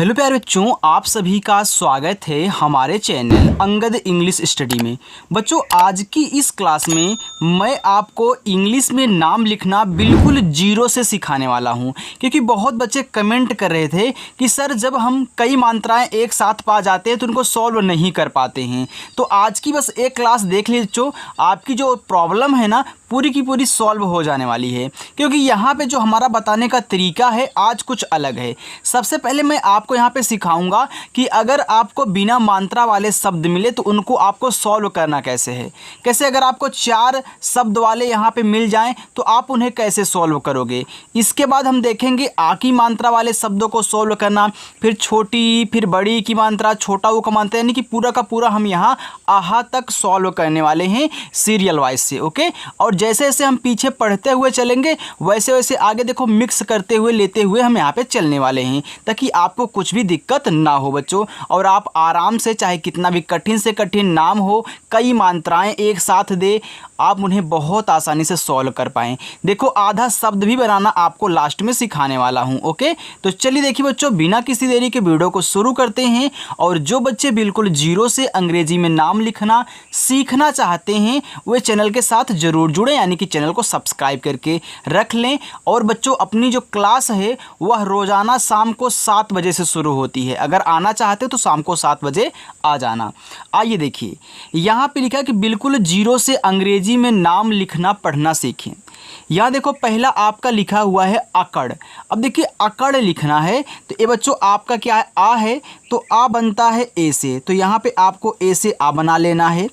Hello प्यारे बच्चों, आप सभी का स्वागत है हमारे चैनल अंगद इंग्लिश स्टडी में। बच्चों, आज की इस क्लास में मैं आपको इंग्लिश में नाम लिखना बिल्कुल जीरो से सिखाने वाला हूं, क्योंकि बहुत बच्चे कमेंट कर रहे थे कि सर जब हम कई मात्राएं एक साथ पा जाते हैं तो उनको सॉल्व नहीं कर पाते हैं। तो आज की बस एक क्लास देख लीजिए बच्चों, आपकी जो प्रॉब्लम है ना पूरी की पूरी सॉल्व हो जाने वाली है, क्योंकि यहाँ पे जो हमारा बताने का तरीका है आज कुछ अलग है। सबसे पहले मैं आपको यहाँ पे सिखाऊंगा कि अगर आपको बिना मात्रा वाले शब्द मिले तो उनको आपको सॉल्व करना कैसे है। कैसे अगर आपको 4 शब्द वाले यहाँ पे मिल जाएं तो आप उन्हें कैसे सॉल्व करोगे। इसके बाद हम देखेंगे आ की मात्रा वाले शब्दों को सॉल्व करना, फिर छोटी फिर बड़ी की मात्रा, छोटा ऊ का मात्रा, यानी कि पूरा का पूरा हम यहाँ आहा तक सॉल्व करने वाले हैं सीरियल वाइज से। ओके, और जैसे जैसे हम पीछे पढ़ते हुए चलेंगे वैसे वैसे आगे देखो मिक्स करते हुए लेते हुए हम यहाँ पे चलने वाले हैं, ताकि आपको कुछ भी दिक्कत ना हो बच्चों, और आप आराम से चाहे कितना भी कठिन से कठिन नाम हो, कई मात्राएं एक साथ दे, आप उन्हें बहुत आसानी से सॉल्व कर पाएँ। देखो आधा शब्द भी बनाना आपको लास्ट में सिखाने वाला हूँ। ओके, तो चलिए देखिए बच्चों, बिना किसी देरी के वीडियो को शुरू करते हैं। और जो बच्चे बिल्कुल जीरो से अंग्रेजी में नाम लिखना सीखना चाहते हैं वे चैनल के साथ ज़रूर जुड़ें, यानी कि चैनल को सब्सक्राइब करके रख लें। और बच्चों, अपनी जो क्लास है वह रोज़ाना शाम को 7 बजे से शुरू होती है। अगर आना चाहते हो तो शाम को 7 बजे आ जाना। आइए देखिए, यहाँ पे लिखा है कि बिल्कुल जीरो से अंग्रेजी में नाम लिखना पढ़ना सीखें। यहाँ देखो पहला आपका लिखा हुआ है अकड़। अब देखिए अकड़ लिखना है तो ये बच्चों आपका क्या है, आ है तो आ बनता है ए से, तो यहाँ पे आपको ए से आ बना लेना है।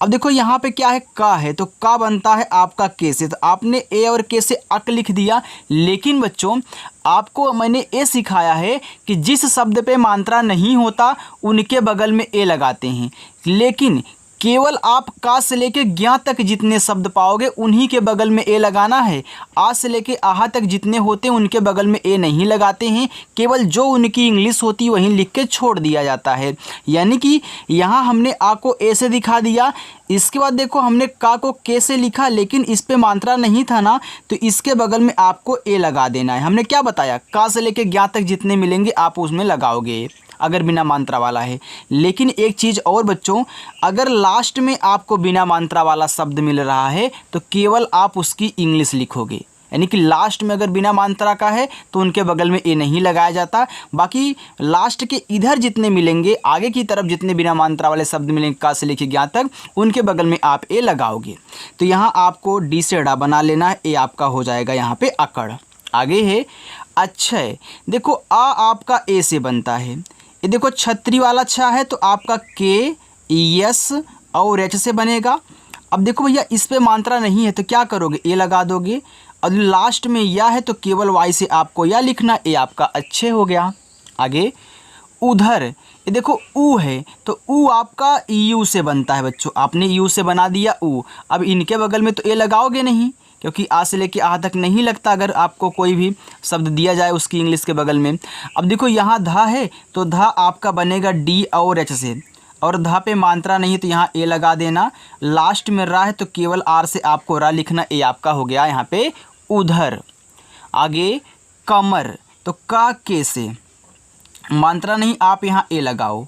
अब देखो यहाँ पे क्या है, का है तो का बनता है आपका के से, तो आपने ए और के से अक लिख दिया। लेकिन बच्चों आपको मैंने ये सिखाया है कि जिस शब्द पे मात्रा नहीं होता उनके बगल में ए लगाते हैं, लेकिन केवल आप का से लेके ज्ञा तक जितने शब्द पाओगे उन्हीं के बगल में ए लगाना है। आ से लेके आहा तक जितने होते हैं उनके बगल में ए नहीं लगाते हैं, केवल जो उनकी इंग्लिश होती है वहीं लिख के छोड़ दिया जाता है। यानी कि यहाँ हमने आ को ए से दिखा दिया, इसके बाद देखो हमने का को के से लिखा, लेकिन इस पे मात्रा नहीं था ना, तो इसके बगल में आपको ए लगा देना है। हमने क्या बताया, का से लेके ज्ञा तक जितने मिलेंगे आप उसमें लगाओगे अगर बिना मात्रा वाला है। लेकिन एक चीज़ और बच्चों, अगर लास्ट में आपको बिना मात्रा वाला शब्द मिल रहा है तो केवल आप उसकी इंग्लिश लिखोगे, यानी कि लास्ट में अगर बिना मात्रा का है तो उनके बगल में ए नहीं लगाया जाता। बाकी लास्ट के इधर जितने मिलेंगे, आगे की तरफ जितने बिना मात्रा वाले शब्द मिलेंगे का से लेके ज्ञा तक, उनके बगल में आप ए लगाओगे। तो यहाँ आपको डी से डा बना लेना है, ए आपका हो जाएगा यहाँ पे अकड़। आगे है अक्षय। देखो आ आपका ए से बनता है, ये देखो छतरी वाला छा है तो आपका के यस और एच से बनेगा। अब देखो भैया इस पे मात्रा नहीं है तो क्या करोगे, ए लगा दोगे। और लास्ट में या है तो केवल वाई से आपको या लिखना, ए आपका अच्छे हो गया। आगे उधर, ये देखो ऊ है तो ऊ आपका यू से बनता है बच्चों, आपने यू से बना दिया ऊ। अब इनके बगल में तो ए लगाओगे नहीं, क्योंकि आ से लेके आ तक नहीं लगता अगर आपको कोई भी शब्द दिया जाए उसकी इंग्लिश के बगल में। अब देखो यहाँ धा है तो धा आपका बनेगा डी और एच से, और धा पे मात्रा नहीं है तो यहाँ ए लगा देना। लास्ट में रा है तो केवल आर से आपको रा लिखना, ए आपका हो गया यहाँ पे उधर। आगे कमर, तो का के से मात्रा नहीं, आप यहाँ ए लगाओ।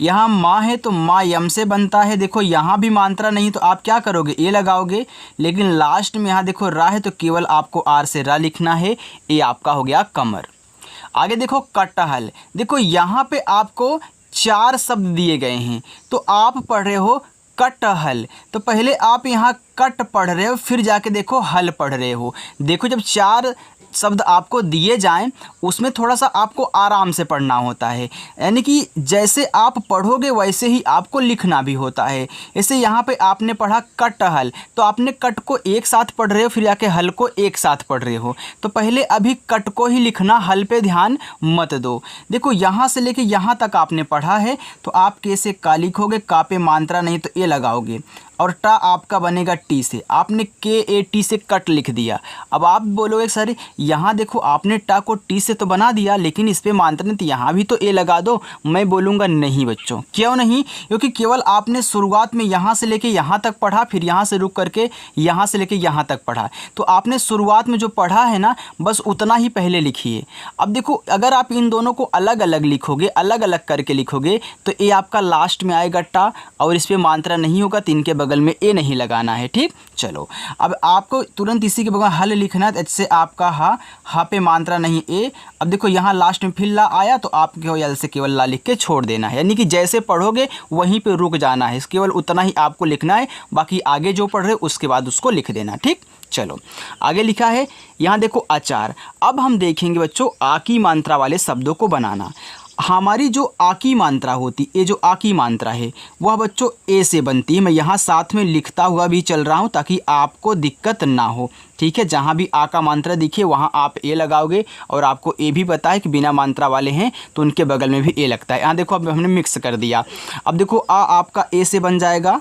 यहाँ माँ है तो माँ यम से बनता है, देखो यहाँ भी मात्रा नहीं तो आप क्या करोगे, ए लगाओगे। लेकिन लास्ट में यहाँ देखो रा है तो केवल आपको आर से रा लिखना है, ए आपका हो गया कमर। आगे देखो कटहल। देखो यहाँ पे आपको 4 शब्द दिए गए हैं तो आप पढ़ रहे हो कटहल, तो पहले आप यहाँ कट पढ़ रहे हो फिर जाके देखो हल पढ़ रहे हो। देखो जब 4 शब्द आपको दिए जाएं उसमें थोड़ा सा आपको आराम से पढ़ना होता है, यानी कि जैसे आप पढ़ोगे वैसे ही आपको लिखना भी होता है। ऐसे यहाँ पे आपने पढ़ा कटहल तो आपने कट को एक साथ पढ़ रहे हो, फिर जाके हल को एक साथ पढ़ रहे हो, तो पहले अभी कट को ही लिखना, हल पे ध्यान मत दो। देखो यहाँ से लेके यहाँ तक आपने पढ़ा है तो आप के से का लिखोगे, का पे मात्रा नहीं तो ए लगाओगे। और टा आपका बनेगा टी से, आपने KAT से कट लिख दिया। अब आप बोलोगे सर यहाँ देखो आपने टा को टी से तो बना दिया लेकिन इस पे मांत्रित यहाँ भी तो ए लगा दो। मैं बोलूँगा नहीं बच्चों, क्यों नहीं, क्योंकि केवल आपने शुरुआत में यहाँ से लेके यहाँ तक पढ़ा, फिर यहाँ से रुक करके यहाँ से लेके यहाँ तक पढ़ा, तो आपने शुरुआत में जो पढ़ा है ना बस उतना ही पहले लिखिए। अब देखो अगर आप इन दोनों को अलग अलग लिखोगे, अलग अलग करके लिखोगे तो ए आपका लास्ट में आएगा टा और इस पर मात्रा नहीं होगा तो इनके बगल में ए नहीं लगाना है। ठीक, चलो अब आपको तुरंत इसी के बगल हल लिखना है, तो इससे आपका हा पे मात्रा नहीं ए। अब देखो यहाँ लास्ट में फिर ला आया तो आपको यल से केवल ला लिख के छोड़ देना है, यानी कि जैसे पढ़ोगे वहीं पे रुक जाना है, केवल उतना ही आपको लिखना है, बाकी आगे जो पढ़ रहे उसके बाद उसको लिख देना। ठीक, चलो आगे लिखा है यहाँ देखो अचार। अब हम देखेंगे बच्चों आ की मात्रा वाले शब्दों को बनाना। हमारी जो आ की मात्रा होती, ये जो आ की मात्रा है वह बच्चों ए से बनती है। मैं यहाँ साथ में लिखता हुआ भी चल रहा हूँ ताकि आपको दिक्कत ना हो। ठीक है, जहाँ भी आ का मात्रा दिखे वहाँ आप ए लगाओगे, और आपको ए भी पता है कि बिना मात्रा वाले हैं तो उनके बगल में भी ए लगता है। यहाँ देखो अब हमने मिक्स कर दिया। अब देखो आ आपका ए से बन जाएगा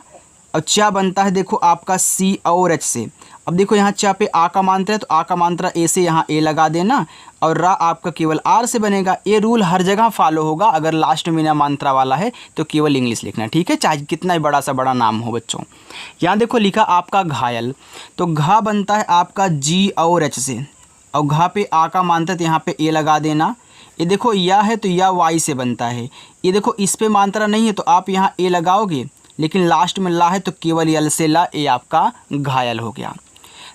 और चा बनता है देखो आपका सी और एच से। अब देखो यहाँ चा पे आ का मात्रा है तो आ का मात्रा ए से यहाँ ए लगा देना, और रा आपका केवल आर से बनेगा। ये रूल हर जगह फॉलो होगा, अगर लास्ट में बिना मात्रा वाला है तो केवल इंग्लिश लिखना। ठीक है, चाहे कितना ही बड़ा सा बड़ा नाम हो बच्चों। यहाँ देखो लिखा आपका घायल, तो घा बनता है आपका जी और एच से, और घा पे आ का मात्रा तो यहाँ पे ए लगा देना। ये देखो या है तो या वाई से बनता है। ये देखो इस पे मात्रा नहीं है तो आप यहाँ ए लगाओगे, लेकिन लास्ट में ला है तो केवल यल से ला, ए आपका घायल हो गया।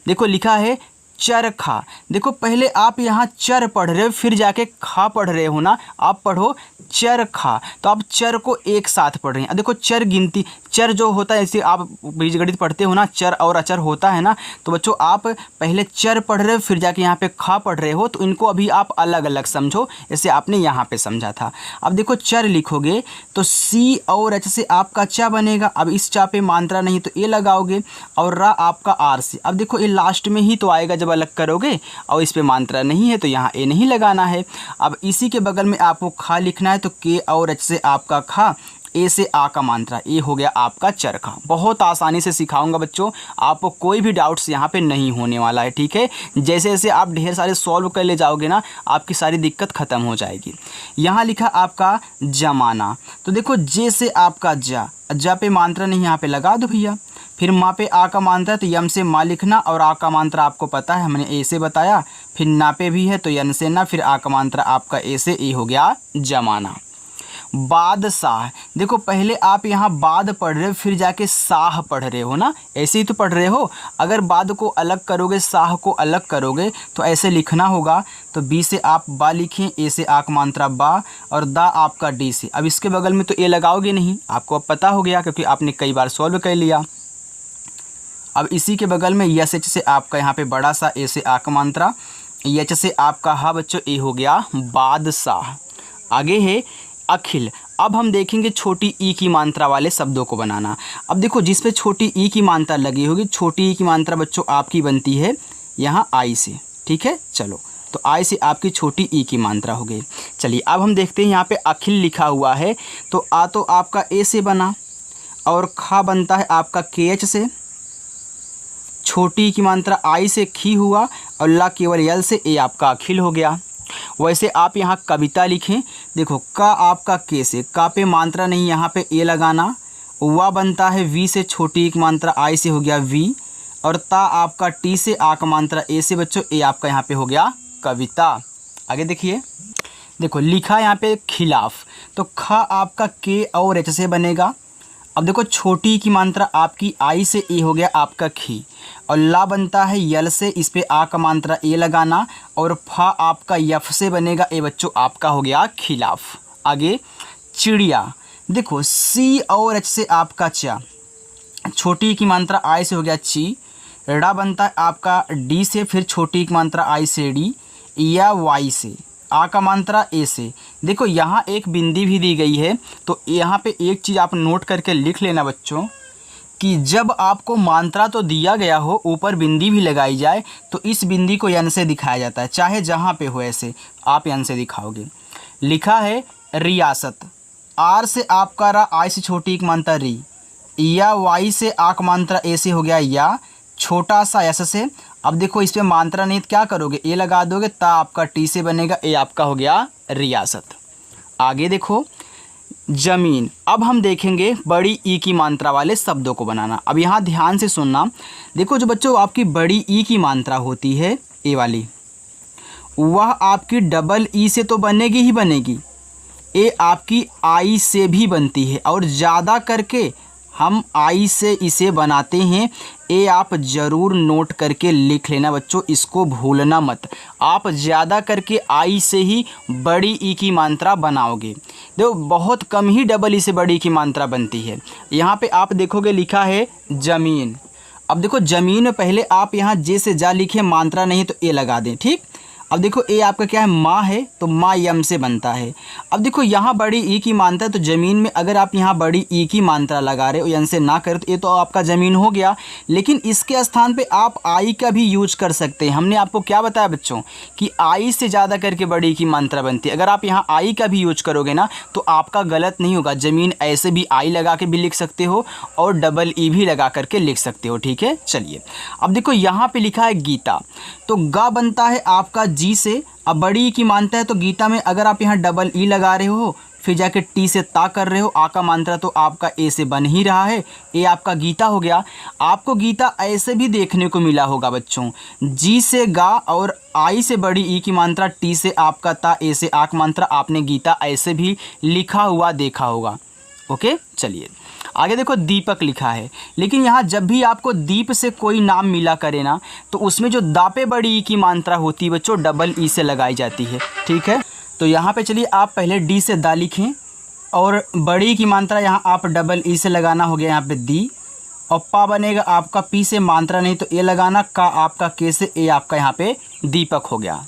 देखो लिखा है चरखा। देखो पहले आप यहाँ चर पढ़ रहे हो फिर जाके खा पढ़ रहे हो ना, आप पढ़ो चरखा, तो आप चर को एक साथ पढ़ रहे हैं। देखो चर गिनती, चर जो होता है जैसे आप बीजगणित पढ़ते हो ना, चर और अचर होता है ना, तो बच्चों आप पहले चर पढ़ रहे हो फिर जाके यहाँ पे खा पढ़ रहे हो, तो इनको अभी आप अलग अलग समझो, जैसे आपने यहाँ पे समझा था। अब देखो चर लिखोगे तो सी और एच से आपका चा बनेगा। अब इस चा पे मात्रा नहीं तो ए लगाओगे, और रा आपका आर से। अब देखो ये लास्ट में ही तो आएगा जब अलग करोगे, और इस पे मात्रा नहीं है तो यहाँ ए नहीं लगाना है। अब इसी के बगल में आपको खा लिखना है, तो के और एच से आपका खा, ए से आ का मात्रा, ए हो गया आपका चरखा। बहुत आसानी से सिखाऊंगा बच्चों, आपको कोई भी डाउट्स यहाँ पे नहीं होने वाला है। ठीक है, जैसे जैसे आप ढेर सारे सॉल्व कर ले जाओगे ना, आपकी सारी दिक्कत ख़त्म हो जाएगी। यहाँ लिखा आपका जमाना, तो देखो जे से आपका जा पे मात्रा नहीं, यहाँ पे लगा दो भैया। फिर माँ पे आ का मात्रा तो यम से माँ लिखना, और आ का मात्रा आपको पता है हमने ए से बताया। फिर ना पे भी है तो यन से ना, फिर आ का मात्रा आपका ए से, ए हो गया जमाना। बादशाह, देखो पहले आप यहाँ बाद पढ़ रहे हो फिर जाके साह पढ़ रहे हो ना, ऐसे ही तो पढ़ रहे हो। अगर बाद को अलग करोगे, साह को अलग करोगे तो ऐसे लिखना होगा। तो बी से आप बा लिखें, ए से आक मात्रा बा, और दा आपका डी से। अब इसके बगल में तो ए लगाओगे नहीं, आपको अब पता हो गया क्योंकि आपने कई बार सॉल्व कर लिया। अब इसी के बगल में यस एच से आपका यहाँ पे बड़ा सा ए से आक मात्रा, एच से आपका हा बच्चों ए हो गया बादशाह। आगे है अखिल। अब हम देखेंगे छोटी ई की मात्रा वाले शब्दों को बनाना। अब देखो जिस पे छोटी ई की मात्रा लगी होगी, छोटी ई की मात्रा बच्चों आपकी बनती है यहाँ आई से। ठीक है, चलो तो आई से आपकी छोटी ई की मात्रा हो गई। चलिए अब हम देखते हैं यहाँ पे अखिल लिखा हुआ है, तो आ तो आपका ए से बना, और खा बनता है आपका के एच से, छोटी ई की मात्रा आई से खी हुआ, और ला केवल यल से, ए आपका अखिल हो गया। वैसे आप यहाँ कविता लिखें, देखो का आपका के से, का पे मात्रा नहीं, यहाँ पे ए लगाना। वा बनता है वी से, छोटी एक मात्रा आई से हो गया वी, और ता आपका टी से, आ का मात्रा ए से बच्चों, ए आपका यहाँ पे हो गया कविता। आगे देखिए, देखो लिखा यहाँ पे खिलाफ, तो खा आपका के और एच से बनेगा। अब देखो छोटी की मात्रा आपकी आई से, ए हो गया आपका खी, और ला बनता है यल से, इस पे आ का मात्रा ए लगाना, और फा आपका यफ से बनेगा, ए बच्चों आपका हो गया खिलाफ। आगे चिड़िया, देखो सी और एच से आपका चा, छोटी की मात्रा आई से हो गया ची, ड़ा बनता है आपका डी से, फिर छोटी की मात्रा आई से डी, या वाई से, आ का मात्रा ए से। देखो यहाँ एक बिंदी भी दी गई है, तो यहाँ पे एक चीज़ आप नोट करके लिख लेना बच्चों, कि जब आपको मात्रा तो दिया गया हो, ऊपर बिंदी भी लगाई जाए, तो इस बिंदी को यन से दिखाया जाता है, चाहे जहाँ पे हो ऐसे आप यन से दिखाओगे। लिखा है रियासत, आर से आपका रा, आई से छोटी एक मात्रा री, या वाई से आक मात्रा ए से हो गया या, छोटा सा एस से। अब देखो इस पे मात्रा नहीं तो क्या करोगे, ए लगा दोगे, ता आपका टी से बनेगा, ए आपका हो गया रियासत। आगे देखो जमीन। अब हम देखेंगे बड़ी ई की मात्रा वाले शब्दों को बनाना। अब यहाँ ध्यान से सुनना। देखो जो बच्चों आपकी बड़ी ई की मात्रा होती है ए वाली, वह आपकी डबल ई से तो बनेगी ही बनेगी, ए आपकी आई से भी बनती है, और ज़्यादा करके हम आई से इसे बनाते हैं। ए आप ज़रूर नोट करके लिख लेना बच्चों, इसको भूलना मत। आप ज़्यादा करके आई से ही बड़ी ई की मात्रा बनाओगे। देखो बहुत कम ही डबल ई से बड़ी ई की मात्रा बनती है। यहाँ पे आप देखोगे लिखा है ज़मीन। अब देखो ज़मीन में पहले आप यहाँ जे से जा लिखे, मात्रा नहीं तो ए लगा दें, ठीक। अब देखो ए आपका क्या है, माँ है, तो माँ यम से बनता है। अब देखो यहाँ बड़ी ई की मात्रा है, तो ज़मीन में अगर आप यहाँ बड़ी ई की मात्रा लगा रहे हो, यन से ना करें, तो ये तो आपका ज़मीन हो गया। लेकिन इसके स्थान पे आप आई का भी यूज कर सकते हैं। हमने आपको क्या बताया बच्चों कि आई से ज़्यादा करके बड़ी ई की मात्रा बनती है। अगर आप यहाँ आई का भी यूज करोगे ना तो आपका गलत नहीं होगा। ज़मीन ऐसे भी आई लगा के भी लिख सकते हो और डबल ई भी लगा करके लिख सकते हो, ठीक है। चलिए अब देखो यहाँ पे लिखा है गीता, तो गा बनता है आपका जी से। अब बड़ी ई की मात्रा है, तो गीता में अगर आप यहाँ डबल ई लगा रहे हो, फिर जाके टी से ता कर रहे हो, आ का मात्रा तो आपका ए से बन ही रहा है, ए आपका गीता हो गया। आपको गीता ऐसे भी देखने को मिला होगा बच्चों, जी से गा और आई से बड़ी ई की मात्रा, टी से आपका ता, ए से आक मात्रा, आपने गीता ऐसे भी लिखा हुआ देखा होगा। ओके चलिए आगे देखो दीपक लिखा है। लेकिन यहाँ जब भी आपको दीप से कोई नाम मिला करे ना, तो उसमें जो दापे बड़ी ई की मात्रा होती है बच्चों, डबल ई से लगाई जाती है, ठीक है। तो यहाँ पे चलिए आप पहले डी से दा लिखें, और बड़ी की मात्रा यहाँ आप डबल ई से लगाना हो गया यहाँ पे दी, और पा बनेगा आपका पी से, मात्रा नहीं तो ए लगाना, का आपका के से, ए आपका यहाँ पे दीपक हो गया।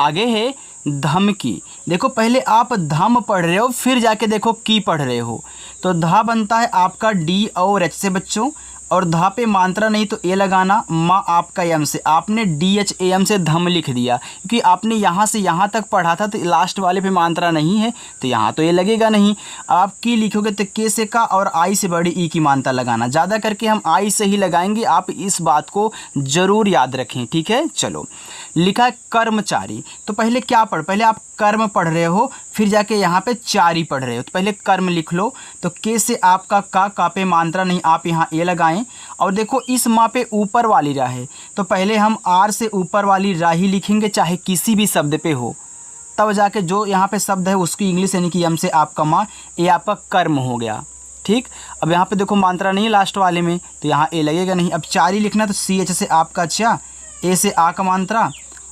आगे है धमकी। देखो पहले आप धम पढ़ रहे हो, फिर जाके देखो की पढ़ रहे हो, तो धा बनता है आपका डी और एच से बच्चों, और धा पे मात्रा नहीं तो ए लगाना, माँ आपका एम से, आपने डी एच ए एम से धम लिख दिया, क्योंकि आपने यहाँ से यहाँ तक पढ़ा था, तो लास्ट वाले पे मात्रा नहीं है तो यहाँ तो ये लगेगा नहीं। आप की लिखोगे तो के से का और आई से बड़ी ई की मात्रा लगाना, ज़्यादा करके हम आई से ही लगाएंगे, आप इस बात को ज़रूर याद रखें, ठीक है। चलो लिखा है कर्मचारी, तो पहले क्या पहले आप कर्म पढ़ रहे हो, फिर जाके यहाँ पे चारी पढ़ रहे हो, तो पहले कर्म लिख लो। तो के से आपका का पे मात्रा नहीं, आप यहाँ ए लगाएं, और देखो इस माँ पे ऊपर वाली रा है, तो पहले हम आर से ऊपर वाली रा ही लिखेंगे, चाहे किसी भी शब्द पे हो, तब जाके जो यहाँ पे शब्द है उसकी इंग्लिश यानी कि एम से आपका माँ, ए आपका कर्म हो गया, ठीक। अब यहाँ पे देखो मात्रा नहीं है लास्ट वाले में, तो यहाँ ए लगेगा नहीं। अब चारी लिखना, तो सी एच से आपका चा, ए से आ का मात्रा,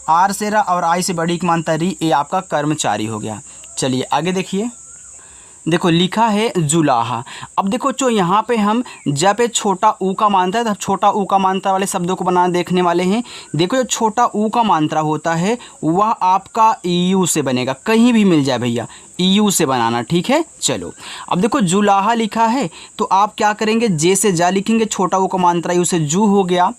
आर से रा और आई से बड़ी की मात्रा री, ए आपका कर्मचारी हो गया। चलिए आगे देखिए, देखो लिखा है जुलाहा। अब देखो जो यहाँ पे हम जब पे छोटा ऊ का मात्रा है, तो छोटा ऊ का मात्रा वाले शब्दों को बनाना देखने वाले हैं। देखो जो छोटा ऊ का मात्रा होता है वह आपका यू से बनेगा, कहीं भी मिल जाए भैया, यू से बनाना, ठीक है। चलो अब देखो जुलाहा लिखा है, तो आप क्या करेंगे, जे से जा लिखेंगे, छोटा ऊ का मात्रा यू से जू हो गया।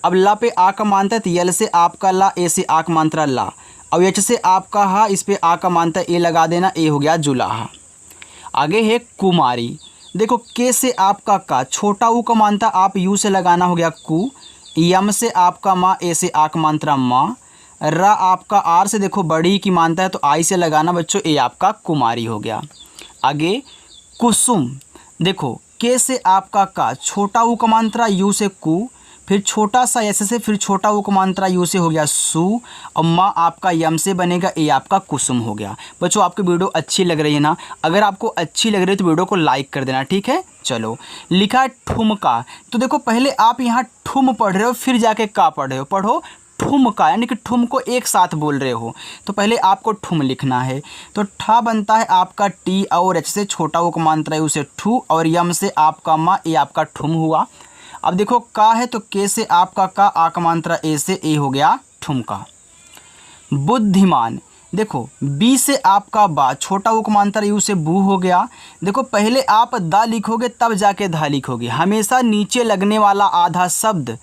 अब ला पे आ का मात्रा है, तो यल से आपका ला, ए से आ का मात्रा ला, अब एच से आपका हा, इस पे आ का मात्रा ए लगा देना, ए हो गया जुलाहा। आगे है कुमारी। देखो के से आपका का, छोटा ऊ का मात्रा आप यू से लगाना हो गया कु, यम से आपका माँ, ए से आक मात्रा माँ, रा आपका आर से देखो बड़ी की मात्रा है तो आई से लगाना बच्चों, ए आपका कुमारी हो गया। आगे कुसुम। देखो के से आपका का, छोटा ऊ का मात्रा यू से कु, फिर छोटा सा एस से, फिर छोटा ऊ का मात्रा यू से हो गया सु, और माँ आपका यम से बनेगा, ए आपका कुसुम हो गया। बच्चों आपकी वीडियो अच्छी लग रही है ना, अगर आपको अच्छी लग रही है तो वीडियो को लाइक कर देना, ठीक है। चलो लिखा है ठुमका। तो देखो पहले आप यहाँ ठुम पढ़ रहे हो, फिर जाके का पढ़ रहे हो, पढ़ो ठुमका, यानी कि ठुम को एक साथ बोल रहे हो, तो पहले आपको ठुम लिखना है। तो ठा बनता है आपका टी और एच से, छोटा ऊ का मात्रा है उसे ठू, और यम से आपका माँ, ए आपका ठुम हुआ। अब देखो का है, तो के से आपका का, आ का मात्रा ए से, ए हो गया ठुमका। बुद्धिमान। देखो बी से आपका बा, छोटा ऊ का मात्रा यू से बू हो गया। देखो पहले आप दा लिखोगे तब जाके धा लिखोगे, हमेशा नीचे लगने वाला आधा शब्द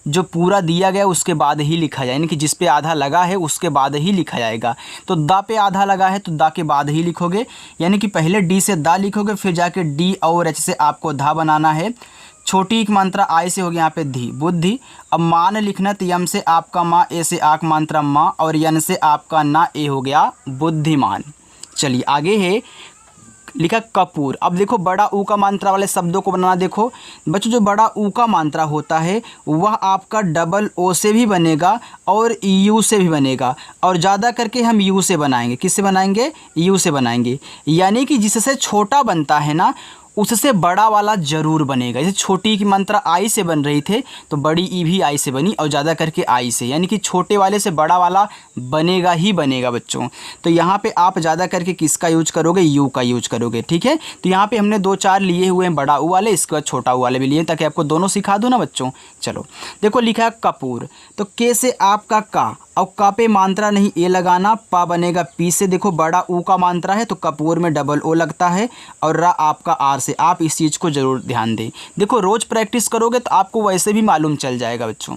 जो पूरा दिया गया उसके बाद ही लिखा जाए, यानी कि जिस पे आधा लगा है उसके बाद ही लिखा जाएगा। तो दा पे आधा लगा है तो दा के बाद ही लिखोगे, यानी कि पहले डी से दा लिखोगे, फिर जाके डी और एच से आपको धा बनाना है। छोटी एक मात्रा आई से हो गया यहाँ पे धी, बुद्धि। अब मान लिखना तो यम से आपका माँ, ए से आक मात्रा माँ और यन से आपका ना, ए हो गया बुद्धिमान। चलिए आगे है, लिखा कपूर। अब देखो बड़ा ऊ का मात्रा वाले शब्दों को बनाना। देखो बच्चों, जो बड़ा ऊ का मात्रा होता है वह आपका डबल ओ से भी बनेगा और यू से भी बनेगा, और ज़्यादा करके हम यू से बनाएंगे। किससे बनाएंगे? यू से बनाएंगे। यानी कि जिससे छोटा बनता है ना उससे बड़ा वाला जरूर बनेगा। जैसे छोटी की मात्रा आई से बन रही थे तो बड़ी ई भी आई से बनी और ज़्यादा करके आई से, यानी कि छोटे वाले से बड़ा वाला बनेगा ही बनेगा बच्चों। तो यहाँ पे आप ज़्यादा करके किसका यूज करोगे? यू का यूज करोगे, ठीक है। तो यहाँ पे हमने 2-4 लिए हुए हैं बड़ा ऊ वाले, इसके बाद छोटा ऊ वाले भी लिए ताकि आपको दोनों सिखा दूँ ना बच्चों। चलो देखो लिखा है कपूर, तो के से आपका का, और का पे मात्रा नहीं ए लगाना, पा बनेगा पी से। देखो बड़ा ऊ का मात्रा है तो कपूर में डबल ओ लगता है, और रा आपका आर से। आप इस चीज़ को ज़रूर ध्यान दें। देखो रोज़ प्रैक्टिस करोगे तो आपको वैसे भी मालूम चल जाएगा बच्चों।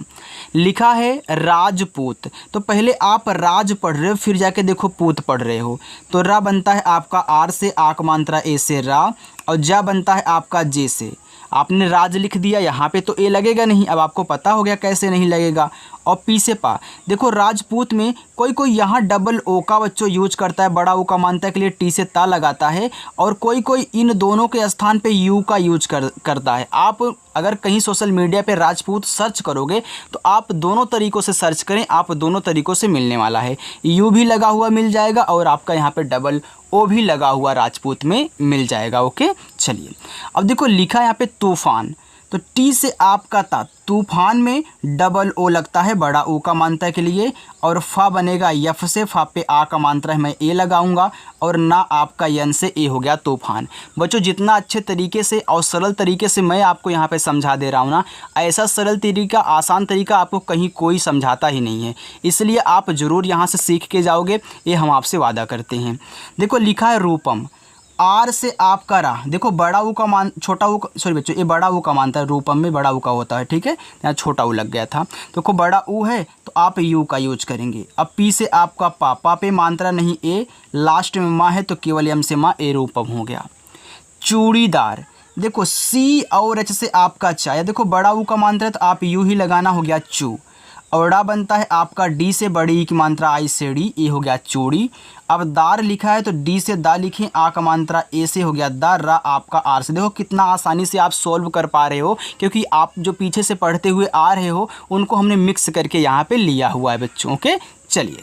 लिखा है राजपूत, तो पहले आप राज पढ़ रहे हो फिर जाके देखो पूत पढ़ रहे हो। तो रा बनता है आपका आर से, आक मात्रा ए से रा, और जा बनता है आपका जे से। आपने राज लिख दिया, यहाँ पे तो ए लगेगा नहीं, अब आपको पता हो गया कैसे नहीं लगेगा। और पी से पा, देखो राजपूत में कोई कोई यहाँ डबल ओ का बच्चों यूज करता है, बड़ा ओ का मानता के लिए टी से ता लगाता है, और कोई कोई इन दोनों के स्थान पे यू का यूज करता है। आप अगर कहीं सोशल मीडिया पे राजपूत सर्च करोगे तो आप दोनों तरीक़ों से सर्च करें, आप दोनों तरीक़ों से मिलने वाला है। यू भी लगा हुआ मिल जाएगा और आपका यहाँ पे डबल ओ भी लगा हुआ राजपूत में मिल जाएगा। ओके चलिए, अब देखो लिखा है यहाँ पे तूफान, तो टी से आपका ता, तूफान में डबल ओ लगता है बड़ा ओ का मात्रा के लिए, और फा बनेगा यफ से, फा पे आ का मात्रा है मैं ए लगाऊंगा, और ना आपका यन से ए हो गया तूफान। बच्चों जितना अच्छे तरीके से और सरल तरीके से मैं आपको यहाँ पे समझा दे रहा हूँ ना, ऐसा सरल तरीका, आसान तरीका आपको कहीं कोई समझाता ही नहीं है, इसलिए आप ज़रूर यहाँ से सीख के जाओगे, ये हम आपसे वादा करते हैं। देखो लिखा है रूपम, आर से आपका रा, देखो बड़ा ऊ का मान, छोटा ऊ, सॉरी बच्चों ये बड़ा ऊ का मानता है, रूपम में बड़ा ऊ का होता है, ठीक है, यहाँ छोटा ऊ लग गया था। तो को बड़ा ऊ है तो आप यू का यूज करेंगे। अब पी से आपका पा पे मात्रा नहीं ए, लास्ट में माँ है तो केवल एम से माँ, ए रूपम हो गया। चूड़ीदार, देखो सी और एच से आपका चा, या देखो बड़ा ऊ का मात्रा है तो आप यू ही लगाना, हो गया चू। और डा बनता है आपका डी से बड़ी की मात्रा आई से डी, ए हो गया चूड़ी। अब दार लिखा है तो डी से दा लिखें, आ का मात्रा ए से हो गया दा, रा आपका आर से। देखो कितना आसानी से आप सोल्व कर पा रहे हो, क्योंकि आप जो पीछे से पढ़ते हुए आ रहे हो उनको हमने मिक्स करके यहाँ पे लिया हुआ है बच्चों। ओके चलिए,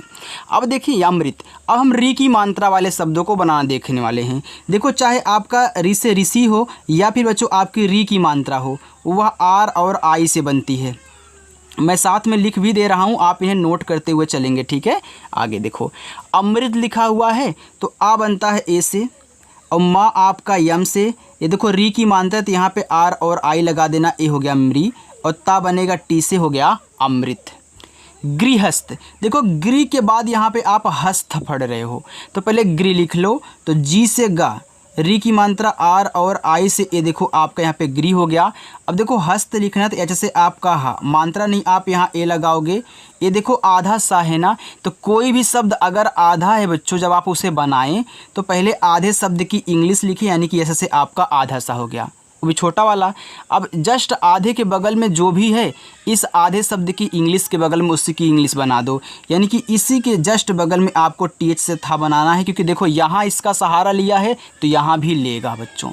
अब देखिए अमृत। अब हम री की मात्रा वाले शब्दों को बनाना देखने वाले हैं। देखो चाहे आपका री से ऋषि हो या फिर बच्चों आपकी री की मात्रा हो, वह आर और आई से बनती है। मैं साथ में लिख भी दे रहा हूँ, आप इन्हें नोट करते हुए चलेंगे, ठीक है। आगे देखो अमृत लिखा हुआ है तो आ बनता है ए से, और माँ आपका यम से। ये देखो री की मात्रा है तो यहाँ पे आर और आई लगा देना, ए हो गया मृ, और ता बनेगा टी से, हो गया अमृत। गृहस्थ, देखो गृह के बाद यहाँ पे आप हस्त पढ़ रहे हो तो पहले गृह लिख लो, तो जी से गा, री की मात्रा आर और आई से ए, देखो आपका यहाँ पे गृह हो गया। अब देखो हस्त लिखना है तो एच से आपका हा, मात्रा नहीं आप यहाँ ए लगाओगे। ये देखो आधा सा है ना, तो कोई भी शब्द अगर आधा है बच्चों, जब आप उसे बनाएं तो पहले आधे शब्द की इंग्लिश लिखिए, यानी कि ऐसे से आपका आधा सा हो गया, वो भी छोटा वाला। अब जस्ट आधे के बगल में जो भी है, इस आधे शब्द की इंग्लिश के बगल में उसी की इंग्लिश बना दो, यानी कि इसी के जस्ट बगल में आपको टीएच से था बनाना है, क्योंकि देखो यहाँ इसका सहारा लिया है तो यहाँ भी लेगा बच्चों।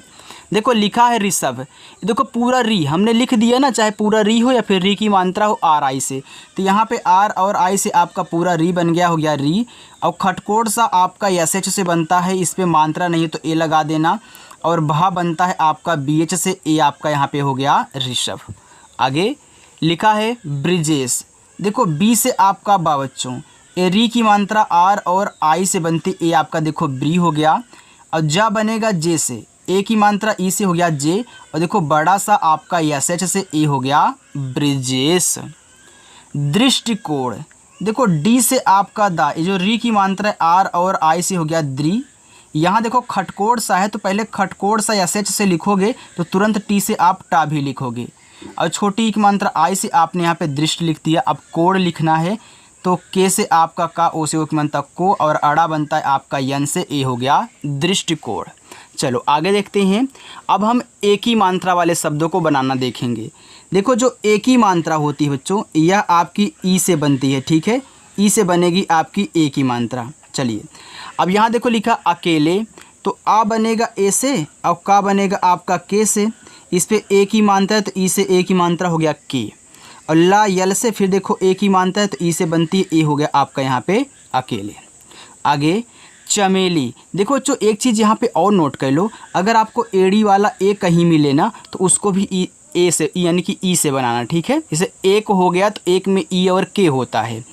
देखो लिखा है ऋषभ, देखो पूरा री हमने लिख दिया ना, चाहे पूरा री हो या फिर री की मात्रा हो आर आई से, तो यहाँ पे आर और आई से आपका पूरा री बन गया, हो गया री। और खटकोट सा आपका एस एच से बनता है, इस पर मात्रा नहीं है तो ए लगा देना, और भा बनता है आपका बी एच से, ए आपका यहाँ पे हो गया ऋषभ। आगे लिखा है ब्रिजेश, देखो बी से आपका बा बच्चों, ए री की मात्रा आर और आई से बनती, ए आपका देखो ब्री हो गया। और जा बनेगा जे से, ए की मात्रा ई से हो गया जे, और देखो बड़ा सा आपका एस एच से, ए हो गया ब्रिजेश। दृष्टिकोण, देखो डी से आपका दा, ये जो री की मात्रा है आर और आई से हो गया द्री। यहाँ देखो खटकोड़ सा है तो पहले खटकोड़ सा एस एच से लिखोगे तो तुरंत टी से आप टा भी लिखोगे। और छोटी की मात्रा आई से आपने यहाँ पे दृष्टि लिख दिया। अब कोण लिखना है तो के से आपका का, ओ से ओ की मात्रा को, और अड़ा बनता है आपका यन से, ए हो गया दृष्टिकोण। चलो आगे देखते हैं। अब हम एक ही मात्रा वाले शब्दों को बनाना देखेंगे। देखो जो एक ही मात्रा होती है बच्चों, यह आपकी ई से बनती है, ठीक है। ई से बनेगी आपकी एक ही मात्रा। चलिए अब यहाँ देखो लिखा अकेले, तो आ बनेगा ए से और का बनेगा आपका के से। इस पे एक ही मात्रा है तो ई से एक ही मात्रा हो गया के, और ला यल से फिर देखो एक ही मात्रा है तो ई से बनती है, ए हो गया आपका यहाँ पे अकेले। आगे चमेली, देखो जो एक चीज़ यहाँ पे और नोट कर लो, अगर आपको एड़ी वाला ए कहीं मिले ना तो उसको भी ई ए से यानी कि ई से बनाना, ठीक है। जैसे एक हो गया तो एक में ई और के होता है।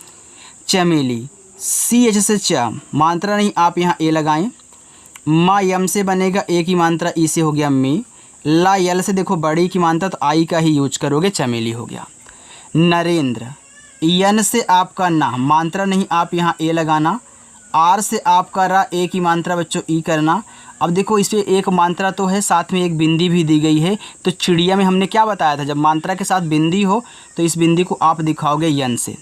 चमेली सी एच से च, मात्रा नहीं आप यहाँ ए लगाएं। मा यम से बनेगा एक ही मात्रा, ई से हो गया में। ला यल से देखो बड़ी की मात्रा तो आई का ही यूज करोगे, चमेली हो गया। नरेंद्र यन से आपका ना, मात्रा नहीं आप यहाँ ए लगाना। आर से आपका रा, एक ही मात्रा बच्चों ई करना। अब देखो इस पर एक मात्रा तो है, साथ में एक बिंदी भी दी गई है। तो चिड़िया में हमने क्या बताया था, जब मात्रा के साथ बिंदी हो तो इस बिंदी को आप दिखाओगे यन से।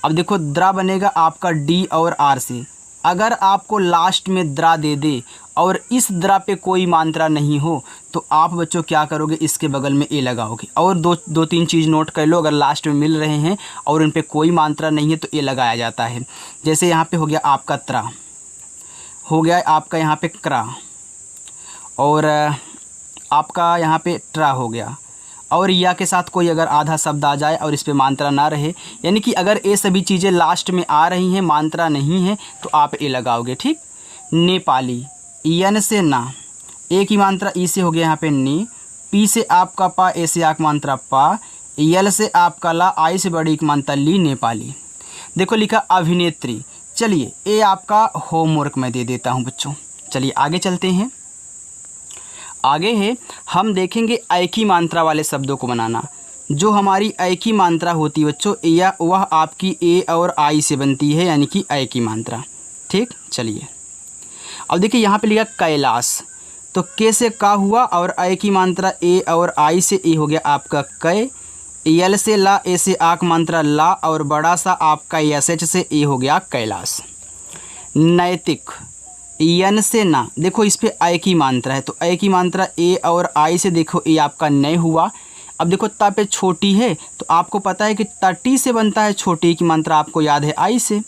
अब देखो द्रा बनेगा आपका डी और आर से। अगर आपको लास्ट में द्रा दे दे और इस द्रा पे कोई मात्रा नहीं हो तो आप बच्चों क्या करोगे, इसके बगल में ए लगाओगे। और दो तीन चीज़ नोट कर लो, अगर लास्ट में मिल रहे हैं और उन पे कोई मात्रा नहीं है तो ए लगाया जाता है। जैसे यहाँ पे हो गया आपका त्रा, हो गया आपका यहाँ पे क्रा, और आपका यहाँ पे ट्रा हो गया। और या के साथ कोई अगर आधा शब्द आ जाए और इस पे मात्रा ना रहे, यानी कि अगर ये सभी चीज़ें लास्ट में आ रही हैं, मात्रा नहीं है, तो आप ए लगाओगे, ठीक। नेपाली यन से ना, एक ही मात्रा ई से हो गया यहाँ पे नी। पी से आपका पा, ए से आक मात्रा पा। यल से आपका ला, आई से बड़ी एक मात्रा ली, नेपाली। देखो लिखा अभिनेत्री। चलिए ये आपका होमवर्क मैं दे देता हूँ बच्चों। चलिए आगे चलते हैं। आगे है हम देखेंगे एक ही मात्रा वाले शब्दों को बनाना। जो हमारी एक ही मात्रा होती है बच्चों, या वह आपकी ए और आई से बनती है, यानी कि एक ही मात्रा, ठीक। चलिए अब देखिए यहाँ पे लिखा कैलाश, तो के से का हुआ और एक ही मात्रा ए और आई से, ए हो गया आपका कै। यल से ला, ए से आक मात्रा ला, और बड़ा सा आपका यस एच से, ए हो गया कैलाश। नैतिक यन से ना, देखो इस पे एक ही मात्रा है तो एक ही मात्रा ए और आई से, देखो ए आपका नय हुआ। अब देखो ता पे छोटी है तो आपको पता है कि टी से बनता है, छोटी की मात्रा आपको याद है आई से,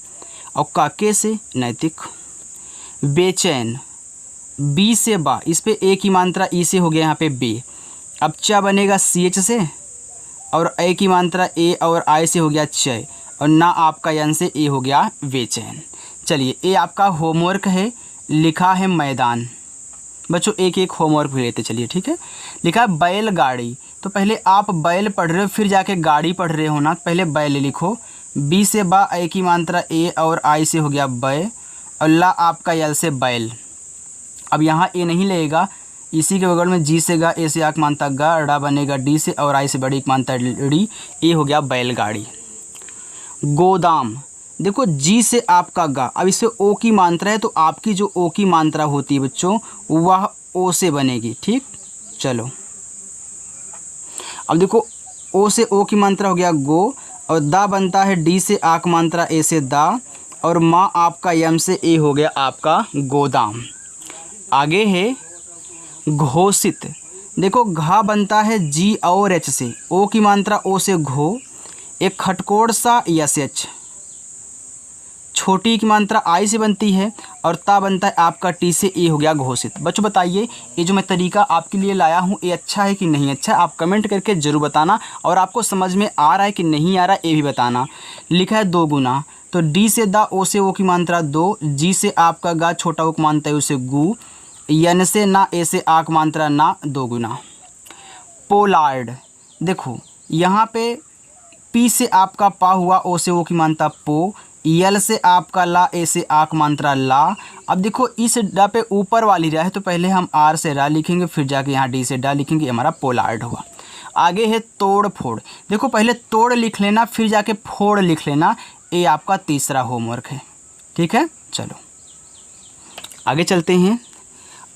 और का के से, नैतिक। बेचैन बी से बा, इस पे एक ही मात्रा ई से हो गया यहाँ पे बे। अब चा बनेगा सी एच से, और एक ही मात्रा ए और आई से हो गया चय, और ना आपका यन से, ए हो गया बेचैन। चलिए ये आपका होमवर्क है, लिखा है मैदान। बच्चों एक एक होमवर्क भी लेते चलिए, ठीक है। लिखा है बैलगाड़ी, तो पहले आप बैल पढ़ रहे हो फिर जाके गाड़ी पढ़ रहे हो ना, पहले बैल लिखो। बी से बा, एक ही मात्रा ए और आई से हो गया बै, और ला आपका यल से बैल। अब यहाँ ए नहीं लगेगा, इसी के बगल में जी से गा, ए से आक मात्रा गा, ड़ा बनेगा डी से, और आई से बड़ी एक मात्रा डी, ए हो गया बैलगाड़ी। गोदाम, देखो जी से आपका गा, अब इससे ओ की मात्रा है तो आपकी जो ओ की मात्रा होती है बच्चों वह ओ से बनेगी, ठीक। चलो अब देखो ओ से ओ की मात्रा हो गया गो, और दा बनता है डी से आक मात्रा ए से दा, और माँ आपका यम से, ए हो गया आपका गोदाम। आगे है घोषित, देखो घा बनता है जी और एच से, ओ की मात्रा ओ से घो, एक खटकोड़ सा यस एच, छोटी की मात्रा आई से बनती है, और ता बनता है आपका टी से, ए हो गया घोषित। बच्चों बताइए ये जो मैं तरीका आपके लिए लाया हूँ ये अच्छा है कि नहीं अच्छा है, आप कमेंट करके ज़रूर बताना, और आपको समझ में आ रहा है कि नहीं आ रहा है ये भी बताना। लिखा है दो गुना, तो डी से दा, ओ से ओ की मात्रा दो, जी से आपका गा, छोटा ओ की मात्रा है उसे गु, यन से ना, ए से आक मात्रा ना, दो गुना। पोलार्ड, देखो यहाँ पे पी से आपका पा हुआ, ओ से ओ की मात्रा पो, यल से आपका ला, ए से आक मात्रा ला। अब देखो इस डा पे ऊपर वाली रा है तो पहले हम आर से रा लिखेंगे, फिर जाके यहाँ डी से डा लिखेंगे, हमारा पोलार्ड हुआ। आगे है तोड़ फोड़, देखो पहले तोड़ लिख लेना फिर जाके फोड़ लिख लेना, ये आपका तीसरा होमवर्क है, ठीक है। चलो आगे चलते हैं।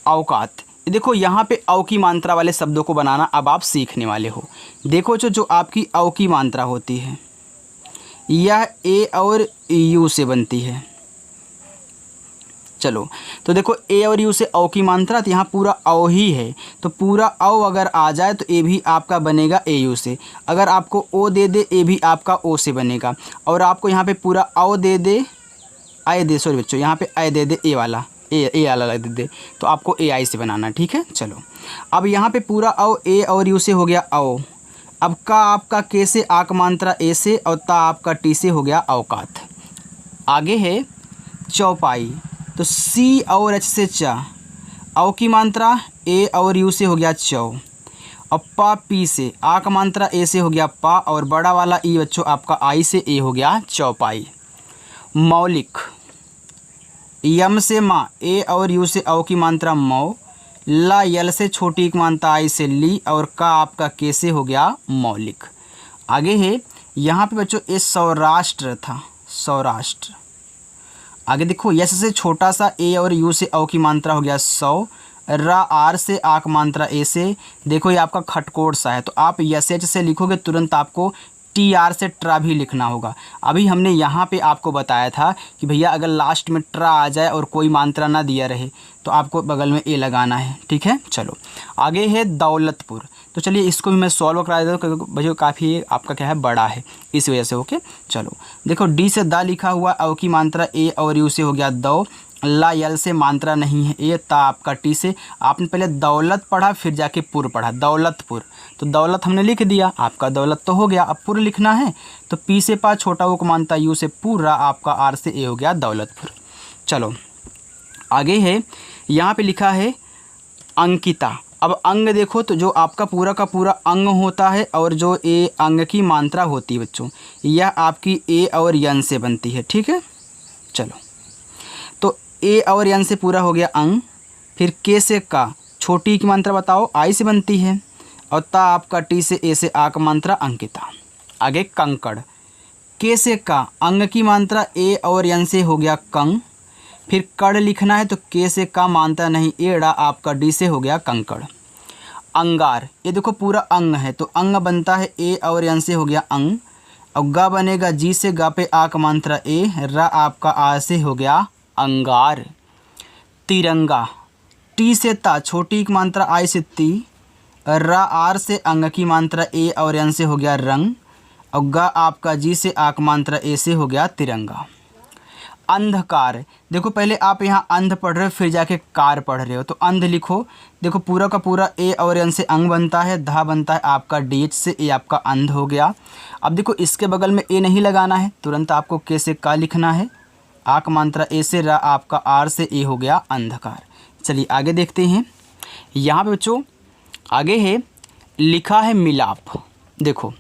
औकात, देखो यहाँ पे अव की मात्रा वाले शब्दों को बनाना अब आप सीखने वाले हो। देखो जो आपकी अव की मात्रा होती है यह ए और यू से बनती है। चलो तो देखो ए और यू से अव की मात्रा, तो यहाँ पूरा अव ही है, तो पूरा अव अगर आ जाए तो ए भी आपका बनेगा ए यू से। अगर आपको ओ दे दे ए भी आपका ओ से बनेगा। और आपको यहाँ पे पूरा अव दे दे आई दे, सॉरी बच्चों यहाँ पे आई दे दे ए वाला वाला दे दे, तो आपको ए आई से बनाना। ठीक है, चलो अब यहाँ पे पूरा अव ए और यू से हो गया अव। अब का आपका के से आक मात्रा ए से और ता आपका टी से हो गया अवकात। आगे है चौपाई, तो सी और एच से चा, अव की मात्रा ए और यू से हो गया चौ, और पा पी से आक मात्रा ए से हो गया पा, और बड़ा वाला ई बच्चों आपका आई से ए हो गया चौपाई। मौलिक, यम से माँ, ए और यू से अव की मात्रा मौ, ला यल से छोटी की मात्रा आई से ली, और का आपका के से हो गया मौलिक। आगे है यहाँ पे बच्चों ये सौराष्ट्र था, सौराष्ट्र। आगे देखो यस से छोटा सा ए और यू से अव की मात्रा हो गया सौ, रा आर से आक मात्रा ए से, देखो ये आपका खटकोट सा है, तो आप यस एच से लिखोगे तुरंत आपको टी आर से ट्रा भी लिखना होगा। अभी हमने यहाँ पे आपको बताया था कि भैया अगर लास्ट में ट्रा आ जाए और कोई मात्रा ना दिया रहे तो आपको बगल में ए लगाना है। ठीक है, चलो आगे है दौलतपुर, तो चलिए इसको भी मैं सॉल्व करा देता हूँ क्योंकि भैया काफ़ी आपका क्या है बड़ा है इस वजह से। ओके चलो देखो डी से दा लिखा हुआ, अव की मात्रा ए और यू से हो गया दौ, ला यल से मात्रा नहीं है ए, ता आपका टी से। आपने पहले दौलत पढ़ा फिर जाके पुर पढ़ा, दौलतपुर, तो दौलत हमने लिख दिया, आपका दौलत तो हो गया। अब पुर लिखना है तो पी से पा छोटा वो को मानता यू से पूरा, आपका आर से ए हो गया दौलतपुर। चलो आगे है यहाँ पे लिखा है अंकिता। अब अंग देखो तो जो आपका पूरा का पूरा अंग होता है और जो ए अंग की मात्रा होती है बच्चों यह आपकी ए और यन से बनती है। ठीक है, चलो तो ए और यन से पूरा हो गया अंग, फिर के से का छोटी की मात्रा बताओ आई से बनती है, और ता आपका टी से ए से आ का मात्रा अंकिता। आगे कंकड़, के से का अंग की मात्रा ए और यन से हो गया कंग, फिर कड़ लिखना है तो के से का मात्रा नहीं एड़ा, आपका डी से हो गया कंकड़। अंगार, ये देखो पूरा अंग है तो अंग बनता है ए और यन से हो गया अंग, और गा बनेगा जी से गा पे आ का मात्रा ए, रा आपका आ से हो गया अंगार। तिरंगा, टी से ता छोटी की मात्रा आई से ती, रा आर से अंग की मात्रा ए और यन से हो गया रंग, और गा आपका जी से आक मात्रा ए से हो गया तिरंगा। अंधकार, देखो पहले आप यहाँ अंध पढ़ रहे हो फिर जाके कार पढ़ रहे हो, तो अंध लिखो, देखो पूरा का पूरा ए और एन से अंग बनता है, धा बनता है आपका डी एच से, ए आपका अंध हो गया। अब देखो इसके बगल में ए नहीं लगाना है, तुरंत आपको के से का लिखना है, आक मात्रा ए से, रा आपका आर से, ए हो गया अंधकार। चलिए आगे देखते हैं, यहाँ पे बच्चों आगे है लिखा है मिलाप। देखो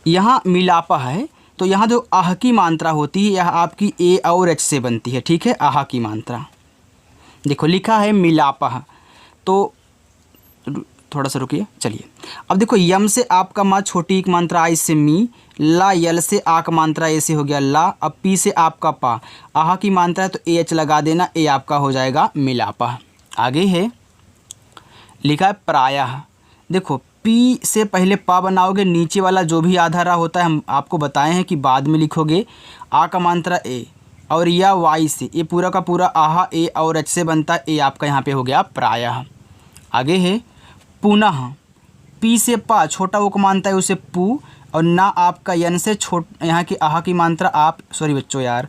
यहाँ मिलापा है तो यहाँ जो आह की मात्रा होती है यह आपकी ए और एच से बनती है। ठीक है, आह की मात्रा देखो लिखा है मिलापा, तो थोड़ा सा रुकिए। चलिए अब देखो यम से आपका माँ छोटी एक मात्रा आई से मी, ला यल से आक मात्रा ए से हो गया ला, अब पी से आपका पा, आह की मात्रा है तो ए एच लगा देना, ए आपका हो जाएगा मिलापा। आगे है लिखा है प्रायः, देखो पी से पहले पा बनाओगे, नीचे वाला जो भी आधा रा होता है हम आपको बताए हैं कि बाद में लिखोगे, आ का मात्रा ए और या वाई से, ये पूरा का पूरा आहा ए और एच से बनता है, ए आपका यहाँ पे हो गया प्रायः। आगे है पुनः, पी से पा छोटा वो को मानता है उसे पू, और ना आपका यन से यहाँ की आहा की मात्रा आप सॉरी बच्चों यार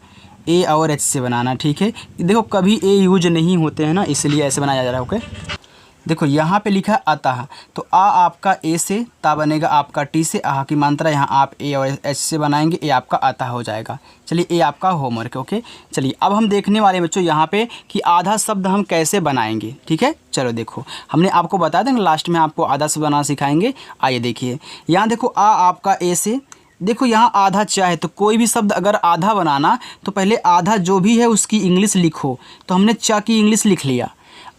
ए और एच से बनाना। ठीक है, देखो कभी ए यूज नहीं होते हैं ना, इसलिए ऐसे बनाया जा रहा है। ओके देखो यहाँ पे लिखा है अतः, तो आ आपका ए से, ता बनेगा आपका टी से, आह की मात्रा यहाँ आप ए और एच से बनाएंगे, ए आपका अतः हो जाएगा। चलिए ए आपका होमवर्क। ओके चलिए अब हम देखने वाले हैं बच्चों यहाँ पे कि आधा शब्द हम कैसे बनाएंगे। ठीक है, चलो देखो हमने आपको बता देंगे लास्ट में आपको आधा शब्द बनाना सिखाएंगे। आइए देखिए यहाँ देखो आ आपका ए से, देखो यहाँ आधा चाहे तो कोई भी शब्द अगर आधा बनाना तो पहले आधा जो भी है उसकी इंग्लिश लिखो, तो हमने चा की इंग्लिश लिख लिया।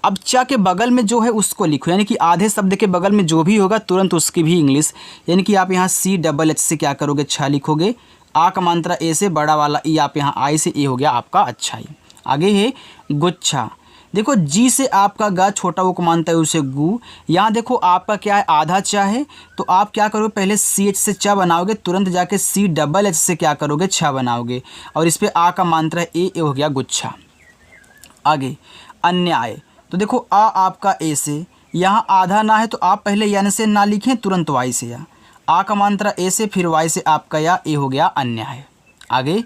अब चा के बगल में जो है उसको लिखो, यानी कि आधे शब्द के बगल में जो भी होगा तुरंत उसकी भी इंग्लिश, यानी कि आप यहाँ सी डबल एच से क्या करोगे छा लिखोगे, आ का मात्रा ए से, बड़ा वाला ई आप यहाँ आई से, ए हो गया आपका अच्छाई। आगे है गुच्छा, देखो जी से आपका गा छोटा वो को मानता है उसे गु। यहाँ देखो आपका क्या है, आधा चा है, तो आप क्या करोगे, पहले सी एच से चा बनाओगे, तुरंत जाके सी डबल एच से क्या करोगे, छा बनाओगे, और इस पर आ का मात्रा है ए हो गया गुच्छा। आगे अन्याय, तो देखो आ आपका ए से, यहाँ आधा ना है तो आप पहले यन से ना लिखें, तुरंत वाई से या, आ का मात्रा ए से, फिर वाई से आपका या, ए हो गया अन्याय। आगे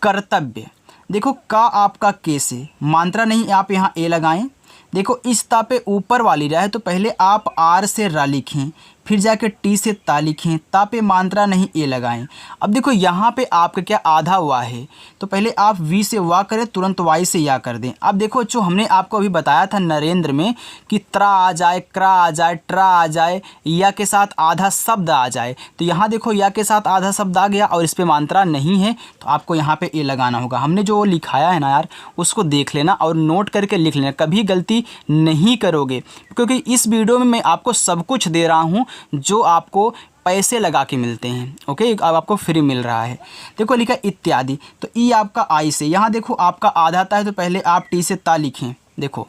कर्तव्य, देखो का आपका के से, मात्रा नहीं आप यहाँ ए लगाएं। देखो इस ता पे ऊपर वाली रा है तो पहले आप आर से रा लिखें, फिर जाके टी से ता लिखें, ता पे मात्रा नहीं ए लगाएं। अब देखो यहाँ पे आपका क्या आधा हुआ है, तो पहले आप वी से वा करें, तुरंत वाई से या कर दें। अब देखो जो हमने आपको अभी बताया था नरेंद्र में कि त्रा आ जाए, क्रा आ जाए, ट्रा आ जाए, या के साथ आधा शब्द आ जाए, तो यहाँ देखो या के साथ आधा शब्द आ गया और इस पर मात्रा नहीं है, तो आपको यहाँ पे ए लगाना होगा। हमने जो लिखाया है ना यार, उसको देख लेना और नोट करके लिख लेना, कभी गलती नहीं करोगे, क्योंकि इस वीडियो में मैं आपको सब कुछ दे रहा हूँ जो आपको पैसे लगा के मिलते हैं। ओके, अब आपको फ्री मिल रहा है। देखो लिखा इत्यादि, तो ई आपका आई से, यहाँ देखो आपका आधा आता है तो पहले आप टी से ता लिखें। देखो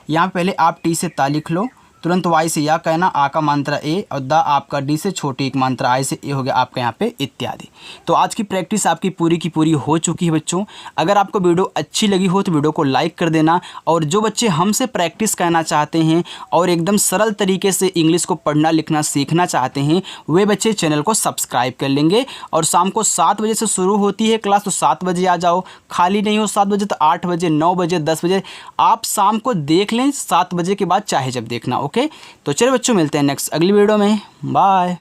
यहाँ पहले आप टी से ता लिख लो, तुरंत वाई से या कहना, आ का मात्रा ए और दा आपका डी से छोटी एक मात्रा आई से ए हो गया आपका यहाँ पे इत्यादि। तो आज की प्रैक्टिस आपकी पूरी की पूरी हो चुकी है बच्चों। अगर आपको वीडियो अच्छी लगी हो तो वीडियो को लाइक कर देना, और जो बच्चे हमसे प्रैक्टिस करना चाहते हैं और एकदम सरल तरीके से इंग्लिश को पढ़ना लिखना सीखना चाहते हैं, वे बच्चे चैनल को सब्सक्राइब कर लेंगे। और शाम को 7 बजे से शुरू होती है क्लास, तो 7 बजे आ जाओ, खाली नहीं हो 7 बजे तो 8 बजे, 9 बजे, 10 बजे आप शाम को देख लें, 7 बजे के बाद चाहे जब देखना। ओके, तो चलिए बच्चों मिलते हैं नेक्स्ट अगली वीडियो में, बाय।